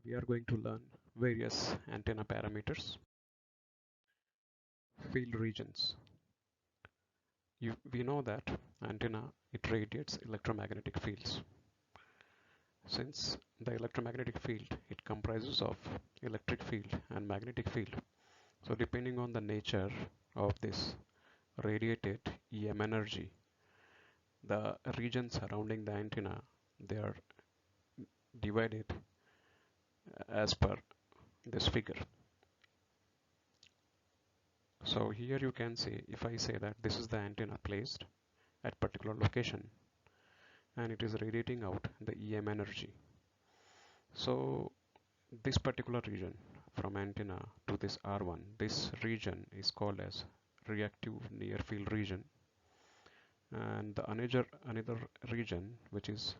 We are going to learn various antenna parameters. Field regions. We know that antenna, it radiates electromagnetic fields. Since the electromagnetic field, it comprises of electric field and magnetic field. So depending on the nature of this radiated EM energy, the regions surrounding the antenna, they are divided as per this figure. So here you can see, if I say that this is the antenna placed at particular location and it is radiating out the EM energy. So this particular region from antenna to this R1, this region is called as reactive near field region, and the another region which is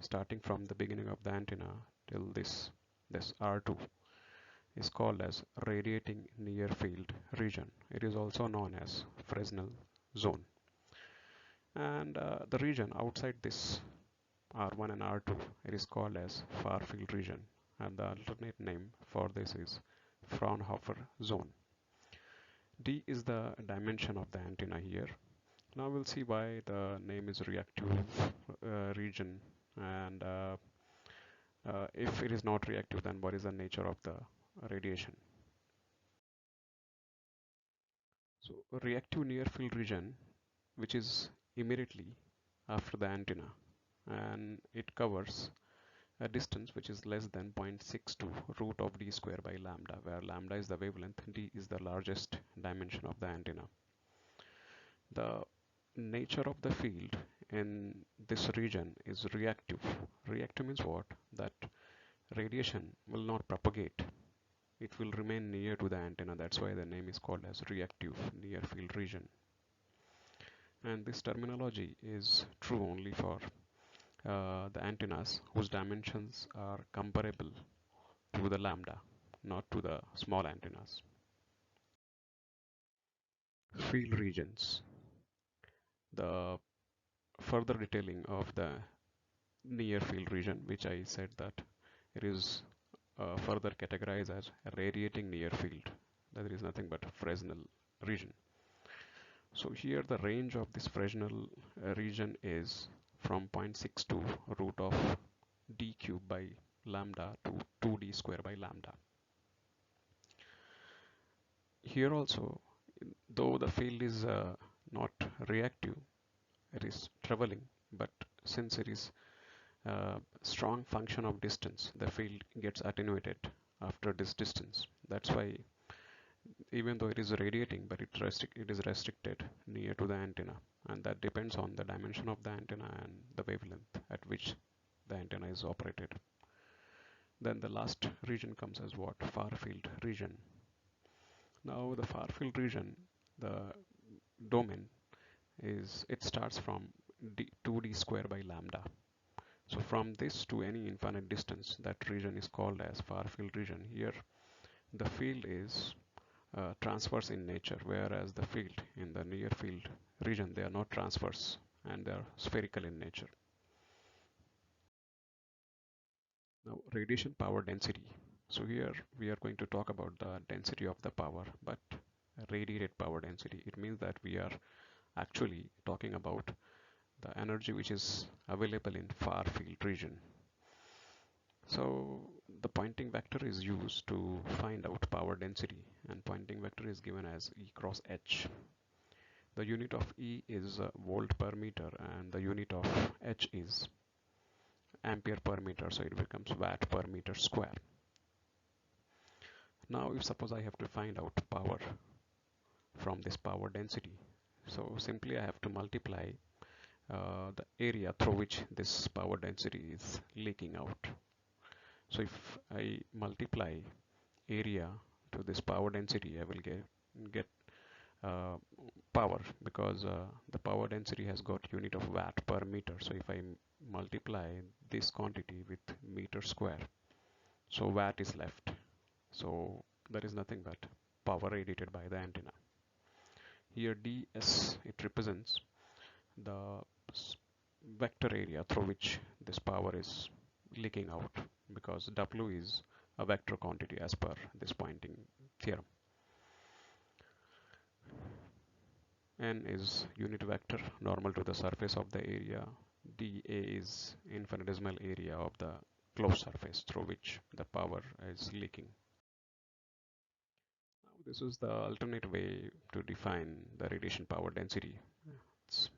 starting from the beginning of the antenna till this R2 is called as radiating near field region. It is also known as Fresnel zone. And the region outside this R1 and R2, it is called as far field region, and the alternate name for this is Fraunhofer zone. D is the dimension of the antenna here. Now we'll see why the name is reactive region, and if it is not reactive, then what is the nature of the radiation. So reactive near field region, which is immediately after the antenna, and it covers a distance which is less than 0.62 root of d square by lambda, where lambda is the wavelength, d is the largest dimension of the antenna. The nature of the field in this region is reactive. Reactive means what? That radiation will not propagate. It will remain near to the antenna. That's why the name is called as reactive near field region. And this terminology is true only for the antennas whose dimensions are comparable to the lambda, not to the small antennas. Field regions. The further detailing of the near field region, which I said that it is further categorized as radiating near field. That is nothing but Fresnel region. So here the range of this Fresnel region is from 0.62 root of d cube by lambda to 2d square by lambda. Here also, though the field is not reactive, it is traveling, but since it is a strong function of distance, the field gets attenuated after this distance. That's why even though it is radiating, but it is restricted near to the antenna, and that depends on the dimension of the antenna and the wavelength at which the antenna is operated. Then the last region comes as what? Far field region. Now the far field region, the domain is, it starts from 2d square by lambda. So from this to any infinite distance, that region is called as far field region. Here the field is transverse in nature, whereas the field in the near field region, they are not transverse and they are spherical in nature. Now radiation power density. So here we are going to talk about the density of the power, but radiated power density. It means that we are actually talking about the energy which is available in far field region. So the Poynting vector is used to find out power density, and Poynting vector is given as E cross H. The unit of E is volt per meter, and the unit of H is ampere per meter, so it becomes watt per meter square. Now if suppose I have to find out power from this power density, so simply I have to multiply the area through which this power density is leaking out. So if I multiply area to this power density, I will get power, because the power density has got unit of watt per meter. So if I multiply this quantity with meter square, so watt is left. So that is nothing but power radiated by the antenna. Here ds, it represents the vector area through which this power is leaking out. because W is a vector quantity as per this pointing theorem. N is unit vector normal to the surface of the area. dA is infinitesimal area of the closed surface through which the power is leaking. Now this is the alternate way to define the radiation power density. It's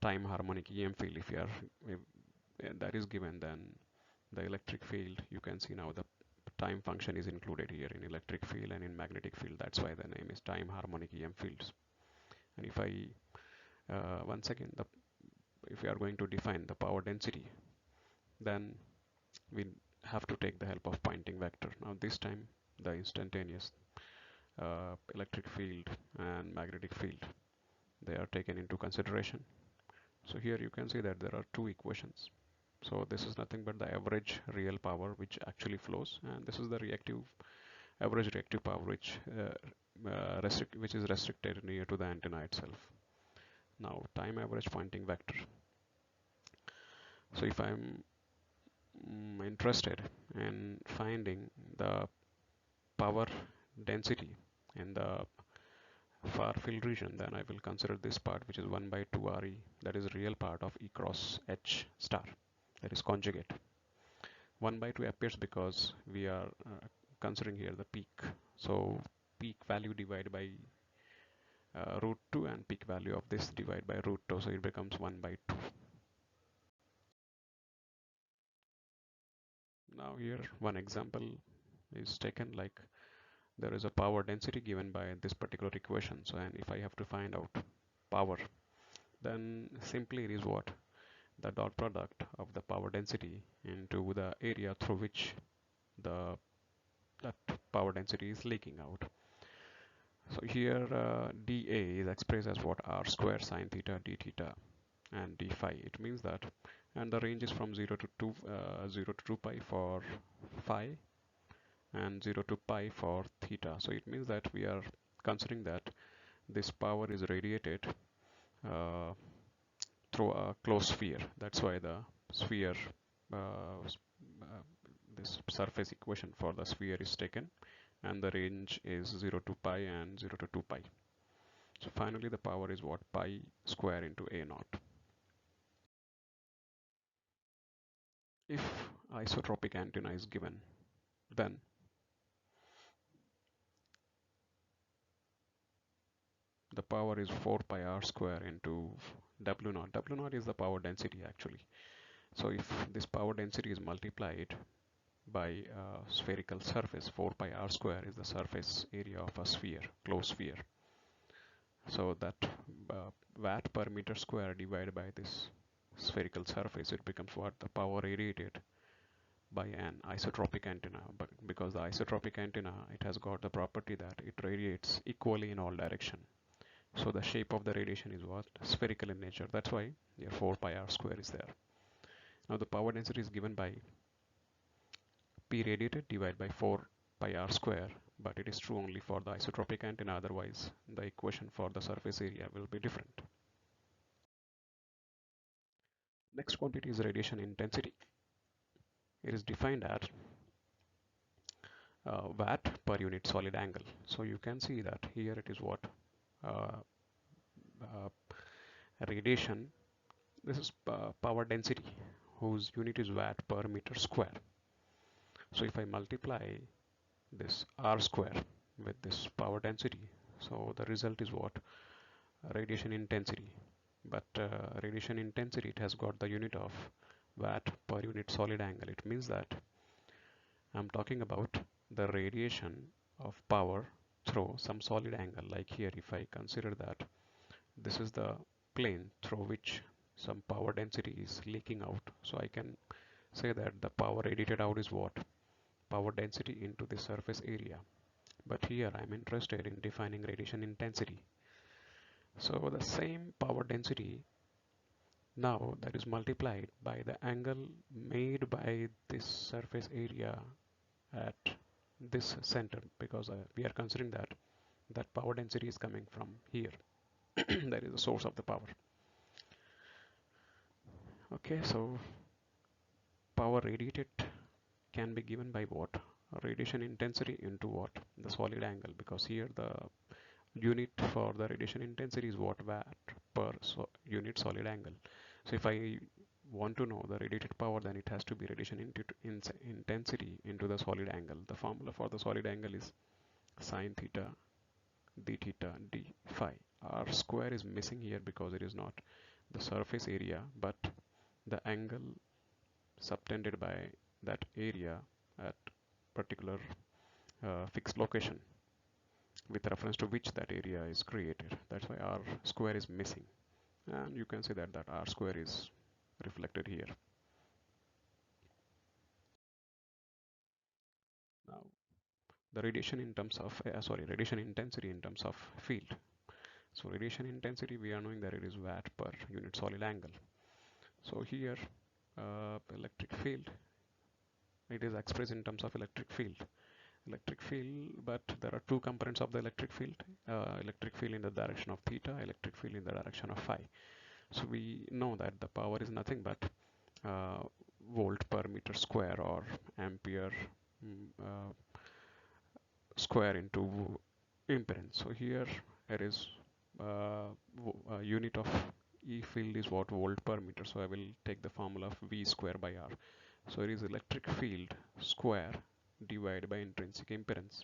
time harmonic EM field. If that is given, then the electric field, you can see now the time function is included here in electric field and in magnetic field. That's why the name is time harmonic EM fields. And if I once again, if we are going to define the power density, then we have to take the help of Poynting vector. Now this time the instantaneous electric field and magnetic field, they are taken into consideration. So here you can see that there are two equations. So this is nothing but the average real power which actually flows, and this is the average reactive power which is restricted near to the antenna itself. Now time average Poynting vector. So if I'm interested in finding the power density in the far field region, then I will consider this part, which is 1 by 2 Re, that is real part of E cross H star, that is conjugate. 1 by 2 appears because we are considering here the peak. So peak value divided by root 2 and peak value of this divided by root 2, so it becomes 1 by 2. Now here one example is taken, like there is a power density given by this particular equation. So, and if I have to find out power, then simply it is what? The dot product of the power density into the area through which that power density is leaking out. So here dA is expressed as what? R square sine theta d theta and d phi. It means that, and the range is from 0 to 2 pi for phi and 0 to pi for theta. So it means that we are considering that this power is radiated through a closed sphere. That's why the sphere, this surface equation for the sphere is taken, and the range is 0 to pi and 0 to 2 pi. So finally the power is what? Pi square into A naught. If isotropic antenna is given, then the power is 4 pi r square into W naught. W naught is the power density actually. So if this power density is multiplied by a spherical surface, 4 pi r square is the surface area of a sphere, closed sphere. So that watt per meter square divided by this spherical surface, it becomes what? The power radiated by an isotropic antenna. But because the isotropic antenna, it has got the property that it radiates equally in all direction. So the shape of the radiation is what? Spherical in nature. That's why your 4 pi r square is there. Now the power density is given by P radiated divided by 4 pi r square, but it is true only for the isotropic antenna. Otherwise the equation for the surface area will be different. Next quantity is radiation intensity. It is defined as watt per unit solid angle. So you can see that here it is what? Uh, Radiation, this is power density whose unit is watt per meter square. So if I multiply this R square with this power density, so the result is what? Radiation intensity. But radiation intensity, it has got the unit of watt per unit solid angle. It means that I'm talking about the radiation of power through some solid angle. Like here, if I consider that this is the plane through which some power density is leaking out, so I can say that the power radiated out is what? Power density into the surface area. But here I'm interested in defining radiation intensity. So the same power density now that is multiplied by the angle made by this surface area at this center, because we are considering that power density is coming from here. That is the source of the power. Okay, so power radiated can be given by what? Radiation intensity into what? The solid angle, because here the unit for the radiation intensity is what? Watt per unit solid angle. So if I want to know the radiated power, then it has to be radiation intensity into the solid angle. The formula for the solid angle is sine theta d theta d phi. R square is missing here because it is not the surface area but the angle subtended by that area at particular fixed location with reference to which that area is created. That's why R square is missing, and you can see that R square is reflected here. Now the radiation in terms of radiation intensity in terms of field. So radiation intensity, we are knowing that it is watt per unit solid angle. So here electric field, it is expressed in terms of electric field, but there are two components of the electric field in the direction of theta, electric field in the direction of phi. So we know that the power is nothing but volt per meter square or ampere square into impedance. So here it is unit of E field is what? Volt per meter. So I will take the formula of V square by R. So it is electric field square divided by intrinsic impedance.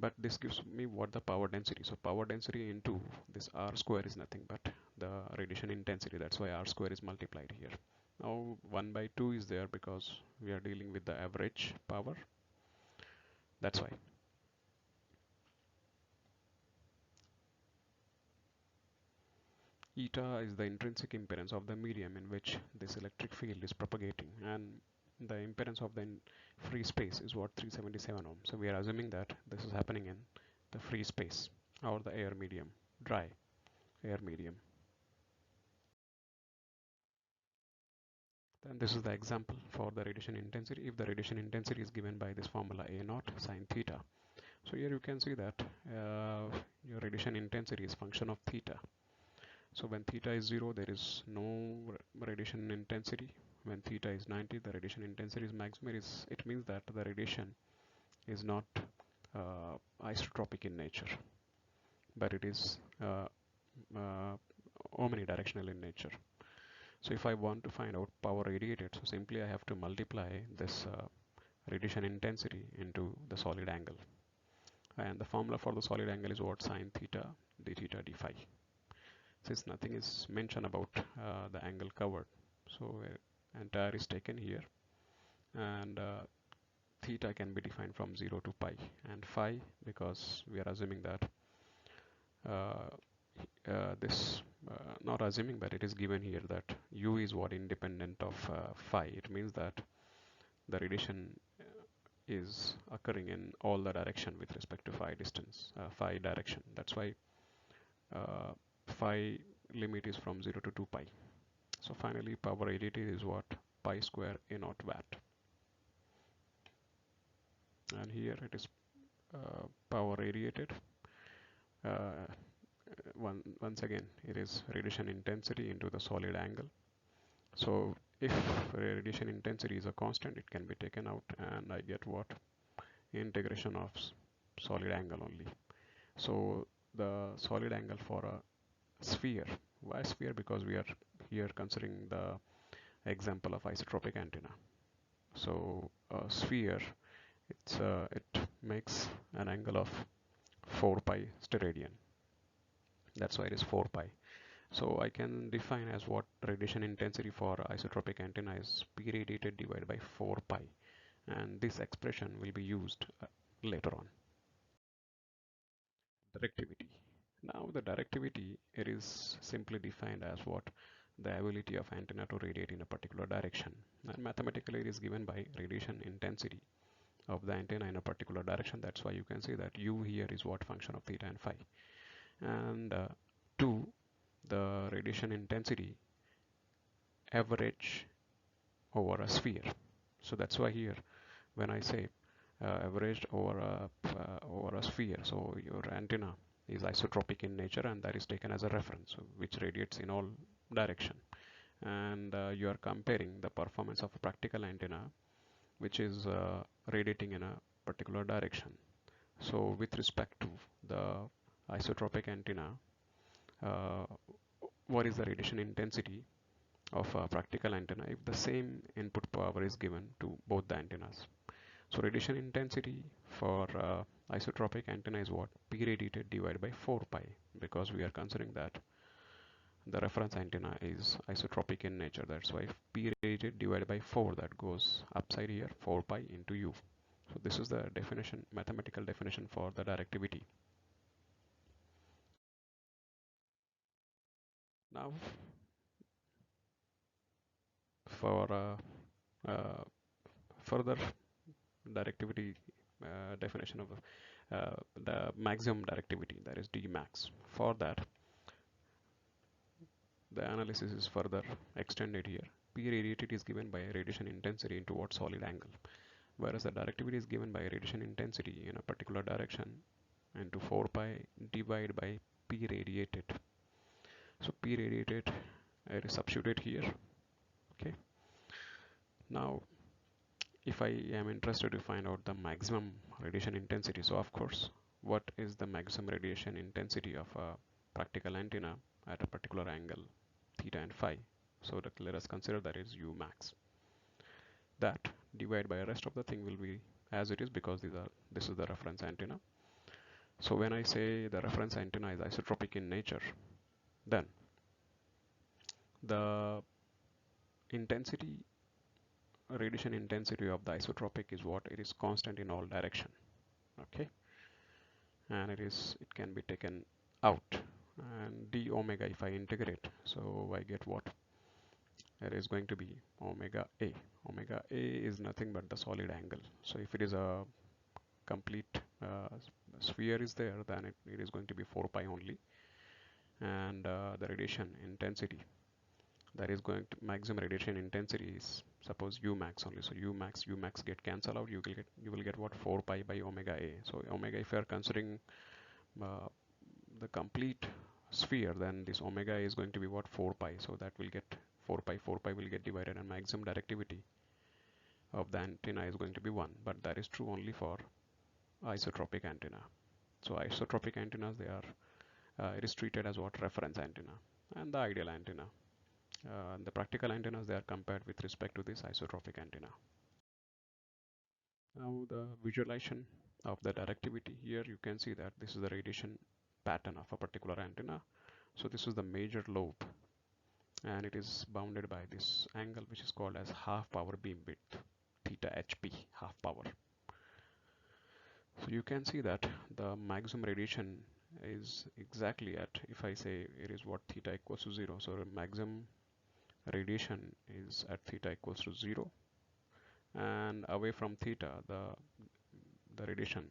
But this gives me what? The power density. So power density into this R square is nothing but the radiation intensity. That's why R square is multiplied here. Now 1 by 2 is there because we are dealing with the average power. That's why. Eta is the intrinsic impedance of the medium in which this electric field is propagating, and the impedance of the free space is what? 377 ohm. So we are assuming that this is happening in the free space or the air medium, dry air medium. Then this is the example for the radiation intensity. If the radiation intensity is given by this formula A naught sine theta. So here you can see that your radiation intensity is function of theta. So when theta is 0, there is no radiation intensity. When theta is 90, the radiation intensity is maximum. It means that the radiation is not isotropic in nature, but it is omnidirectional in nature. So if I want to find out power radiated, so simply I have to multiply this radiation intensity into the solid angle. And the formula for the solid angle is what? Sine theta d theta d phi. Since nothing is mentioned about the angle covered, so entire is taken here, and theta can be defined from 0 to pi, and phi, because we are assuming that not assuming, but it is given here that u is what? Independent of phi. It means that the radiation is occurring in all the direction with respect to phi direction. That's why phi limit is from 0 to 2 pi. So finally power radiated is what? Pi square A naught watt. And here it is power radiated. Once again, it is radiation intensity into the solid angle. So if radiation intensity is a constant, it can be taken out, and I get what? Integration of solid angle only. So the solid angle for a sphere. Why sphere? Because we are here considering the example of isotropic antenna. So a sphere, it makes an angle of 4 pi steradian. That's why it is 4 pi. So I can define as what? Radiation intensity for isotropic antenna is P radiated divided by 4 pi, and this expression will be used later on. Directivity. Now the directivity, it is simply defined as what? The ability of antenna to radiate in a particular direction, and mathematically it is given by radiation intensity of the antenna in a particular direction. That's why you can see that u here is what? Function of theta and phi, and 2, the radiation intensity average over a sphere. So that's why here when I say averaged over a sphere, so your antenna is isotropic in nature, and that is taken as a reference, which radiates in all direction. And you are comparing the performance of a practical antenna which is radiating in a particular direction. So with respect to the isotropic antenna, uh, what is the radiation intensity of a practical antenna if the same input power is given to both the antennas? So radiation intensity for isotropic antenna is what? P radiated divided by 4 pi, because we are considering that the reference antenna is isotropic in nature. That's why P radiated divided by 4, that goes upside here, 4 pi into U. So this is the definition, mathematical definition for the directivity. Now for further directivity definition of the maximum directivity, that is Dmax. For that, the analysis is further extended here. P radiated is given by radiation intensity into what solid angle, whereas the directivity is given by radiation intensity in a particular direction into 4 pi divided by P radiated. So P radiated is substituted here. Okay. Now, if I am interested to find out the maximum radiation intensity, so of course, what is the maximum radiation intensity of a practical antenna at a particular angle, theta and phi? So let us consider that is U max. That divided by the rest of the thing will be as it is, because this is the reference antenna. So when I say the reference antenna is isotropic in nature, then the intensity, radiation intensity of the isotropic is what? It is constant in all direction. Okay, and it can be taken out, and d omega, if I integrate, so I get what? It is going to be omega a. Omega a is nothing but the solid angle. So if it is a complete sphere is there, then it is going to be 4 pi only, and the radiation intensity, that is going to maximum radiation intensity, is suppose U max only. So U max get cancel out. You will get what? 4 pi by omega a. So omega, if you are considering the complete sphere, then this omega is going to be what? 4 pi. So that will get 4 pi. 4 pi will get divided, and maximum directivity of the antenna is going to be 1. But that is true only for isotropic antenna. So isotropic antennas, they are it is treated as what? Reference antenna, and the ideal antenna. The practical antennas, they are compared with respect to this isotropic antenna. Now the visualization of the directivity, here you can see that this is the radiation pattern of a particular antenna. So this is the major lobe, and it is bounded by this angle which is called as half power beam width, theta HP, half power. So you can see that the maximum radiation is exactly at, if I say it is what? Theta equals to 0. So maximum radiation is at theta equals to 0, and away from theta the radiation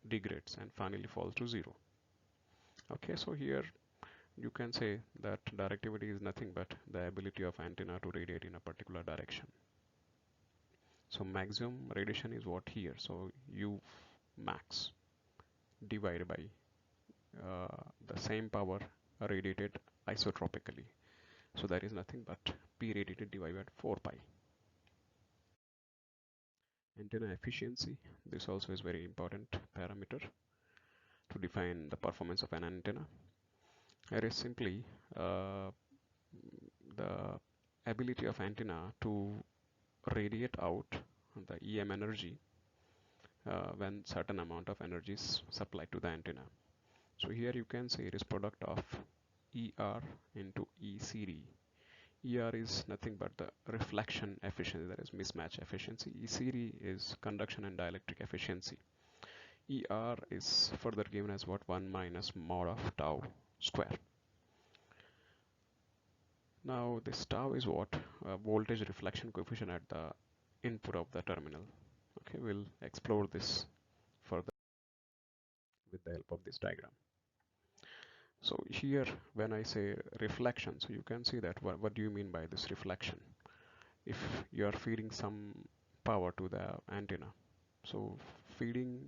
degrades and finally falls to 0. Okay, so here you can say that directivity is nothing but the ability of antenna to radiate in a particular direction. So maximum radiation is what here? So U max divided by the same power radiated isotropically. So that is nothing but P radiated divided by 4 pi. Antenna efficiency, this also is very important parameter to define the performance of an antenna. It is simply the ability of antenna to radiate out the EM energy when certain amount of energy is supplied to the antenna. So here you can say it is product of ER into E series. ER is nothing but the reflection efficiency, that is mismatch efficiency. E series is conduction and dielectric efficiency. ER is further given as what? 1 minus mod of tau square. Now this tau is what? Voltage reflection coefficient at the input of the terminal. Okay, we'll explore this further with the help of this diagram. So here when I say reflection, so you can see that what do you mean by this reflection? If you are feeding some power to the antenna, so feeding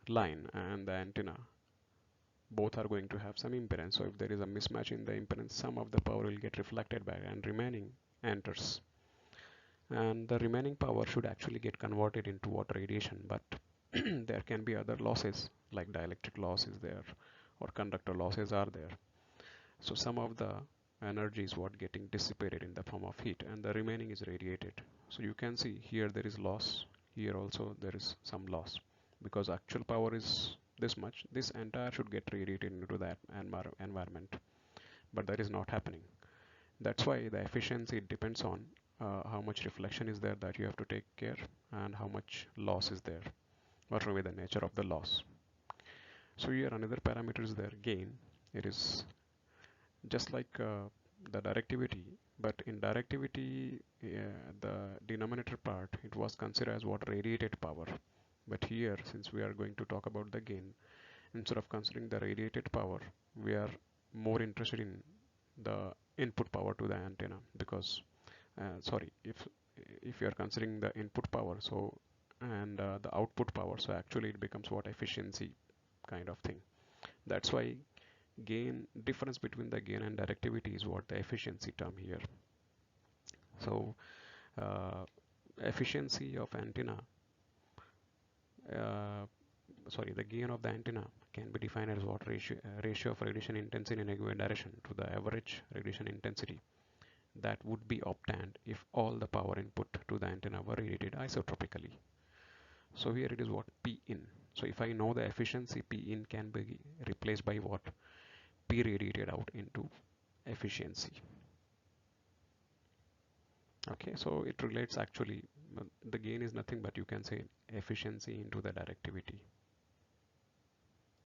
line and the antenna both are going to have some impedance. So if there is a mismatch in the impedance, some of the power will get reflected back and remaining enters and the remaining power should actually get converted into water radiation, but there can be other losses like dielectric loss is there or conductor losses are there. So some of the energy is what getting dissipated in the form of heat and the remaining is radiated. So you can see here there is loss, here also there is some loss because actual power is this much. This entire should get radiated into that environment, but that is not happening. That's why the efficiency depends on how much reflection is there that you have to take care and how much loss is there, what will be the nature of the loss. So here another parameter is there, gain. It is just like the directivity, but in directivity the denominator part it was considered as what radiated power, but here since we are going to talk about the gain, instead of considering the radiated power we are more interested in the input power to the antenna because sorry, if you are considering the input power, so and the output power, so actually it becomes what efficiency kind of thing. That's why gain, difference between the gain and directivity is what the efficiency term here. So efficiency of antenna, uh, sorry, the gain of the antenna can be defined as what ratio of radiation intensity in a given direction to the average radiation intensity that would be obtained if all the power input to the antenna were radiated isotropically. So here it is what P in. So if I know the efficiency, P in can be replaced by what? P radiated out into efficiency. Okay, so it relates actually, the gain is nothing but you can say efficiency into the directivity.